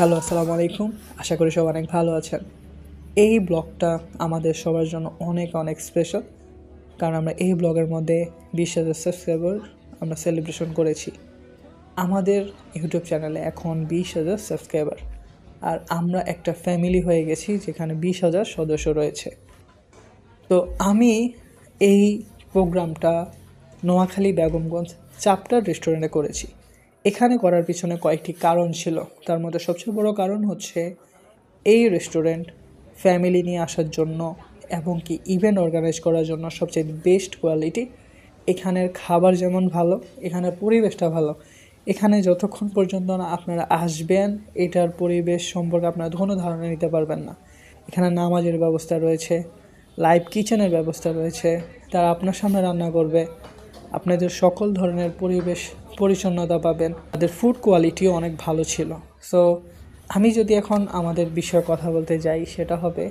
Hello, আসসালামু আলাইকুম। আশা করি সব অনেক ভালো আছেন। এই ব্লগটা আমাদের সবার জন্য অনেক অনেক স্পেশাল, কারণ আমরা এই ব্লগের মধ্যে 20,000 সাবস্ক্রাইবার আমরা সেলিব্রেশন করেছি। আমাদের ইউটিউব চ্যানেলে এখন 20,000 সাবস্ক্রাইবার, আর আমরা একটা ফ্যামিলি হয়ে গেছি যেখানে 20,000 সদস্য রয়েছে। তো আমি এই প্রোগ্রামটা নোয়াখালী বেগমগঞ্জ চাপটার রেস্টুরেন্টে করেছি। এখানে করার পিছনে কয়েকটি কারণ ছিল, তার মধ্যে সবচেয়ে বড় কারণ হচ্ছে এই রেস্টুরেন্ট ফ্যামিলি নিয়ে আসার জন্য এবং কি ইভেন্ট অর্গানাইজ করার জন্য সবচেয়ে বেস্ট কোয়ালিটি। এখানের খাবার যেমন ভালো, এখানের পরিবেশটা ভালো। এখানে যতক্ষণ পর্যন্ত না আপনারা আসবেন, এটার পরিবেশ সম্পর্কে আপনারা কোনো ধারণা নিতে পারবেন না। এখানে নামাজের ব্যবস্থা রয়েছে, লাইভ কিচেনের ব্যবস্থা রয়েছে, তারা আপনার সামনে রান্না করবে, আপনাদের সকল ধরনের পরিবেশ পরিচ্ছন্নতা পাবেন। তাদের ফুড কোয়ালিটিও অনেক ভালো ছিল। সো আমি যদি এখন আমাদের বিষয়ে কথা বলতে যাই, সেটা হবে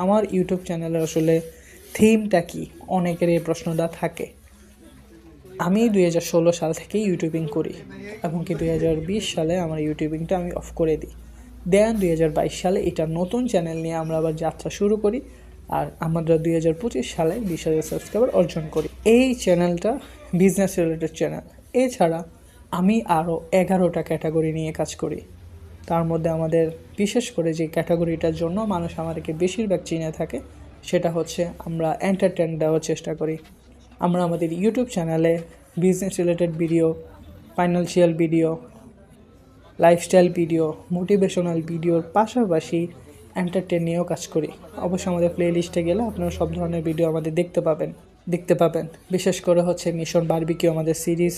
আমার ইউটিউব চ্যানেলের আসলে থিমটা কি। অনেকের এই প্রশ্নটা থাকে। আমি 2016 সাল থেকে ইউটিউবিং করি এবং কি 2020 সালে আমার ইউটিউবিংটা আমি অফ করে দিই। দেন 2022 সালে এটা নতুন চ্যানেল নিয়ে আমরা আবার যাত্রা শুরু করি, আর আমরা 2025 সালে 20,000 সাবস্ক্রাইবার অর্জন করি। এই চ্যানেলটা বিজনেস রিলেটেড চ্যানেল। এছাড়া আমি আরও 11টা ক্যাটাগরি নিয়ে কাজ করি। তার মধ্যে আমাদের বিশেষ করে যে ক্যাটাগরিটার জন্য মানুষ আমাদেরকে বেশিরভাগ চিনে থাকে, সেটা হচ্ছে আমরা এন্টারটেন দেওয়ার চেষ্টা করি। আমরা আমাদের ইউটিউব চ্যানেলে business related video, financial video, lifestyle video, motivational ভিডিওর পাশাপাশি এন্টারটেন নিয়েও কাজ করি। অবশ্যই আমাদের প্লে লিস্টে গেলে আপনারা সব ধরনের ভিডিও আমাদের দেখতে পাবেন। বিশেষ করে হচ্ছে মিশন বারবিকিউ আমাদের সিরিজ,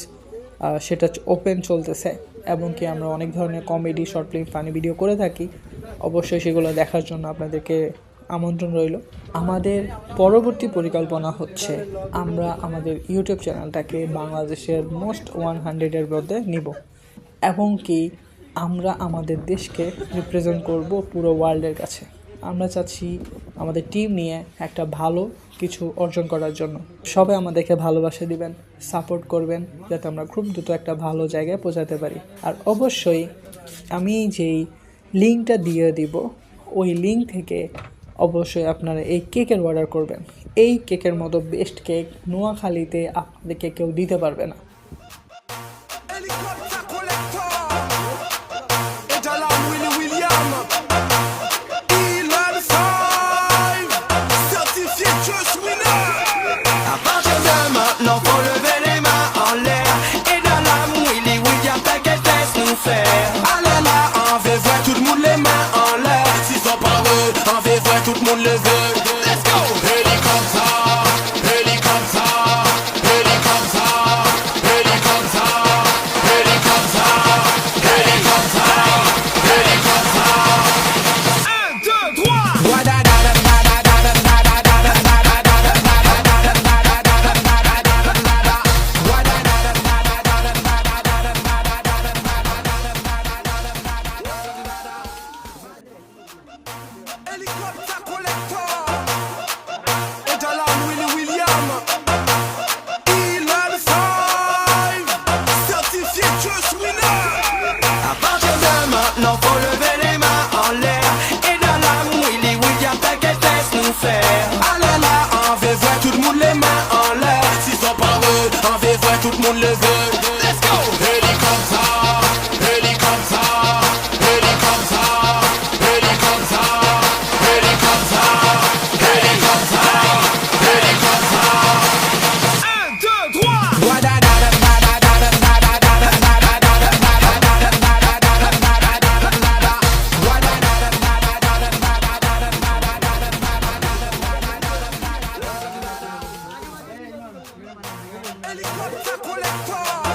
সেটা ওপেন চলতেছে, এবং কি আমরা অনেক ধরনের comedy, short film, funny video করে থাকি। অবশ্যই সেগুলো দেখার জন্য আপনাদেরকে আমন্ত্রণ রইল। আমাদের পরবর্তী পরিকল্পনা হচ্ছে আমরা আমাদের ইউটিউব চ্যানেলটাকে বাংলাদেশের মোস্ট 100-এর মধ্যে নিব, এবং কি আমরা আমাদের দেশকে রিপ্রেজেন্ট করব পুরো ওয়ার্ল্ডের কাছে। আমরা চাচ্ছি আমাদের টিম নিয়ে একটা ভালো কিছু অর্জন করার জন্য। সবাই আমাদেরকে ভালোবাসা দিবেন, সাপোর্ট করবেন, যাতে আমরা খুব দ্রুত একটা ভালো জায়গায় পৌঁছাতে পারি। আর অবশ্যই আমি যেই লিঙ্কটা দিয়ে দিব, ওই লিঙ্ক থেকে অবশ্যই আপনারা এই কেকের অর্ডার করবেন। এই কেকের মতো বেস্ট কেক নোয়াখালীতে আপনাদেরকে কেউ দিতে পারবে না। Tout le monde le veut. Let's go. Helicopter, helicopter, helicopter, helicopter, helicopter, helicopter, helicopter. 1, 2, 3. Helicopter collector. Edalam Willy William. Elon 5. Certifié Just Winner. À partir de maintenant, faut lever les mains en l'air. Edalam Willy William, t'inquiète, laisse-nous faire. Allez là, on fait voir tout le monde les mains en l'air. S'ils sont pas eux, on fait voir tout le monde le veut. Let's go. Helicopter, helicopter, helicopter, helicopter, helicopter, helicopter, helicopter. 1, 2, 3. Helicopter collector.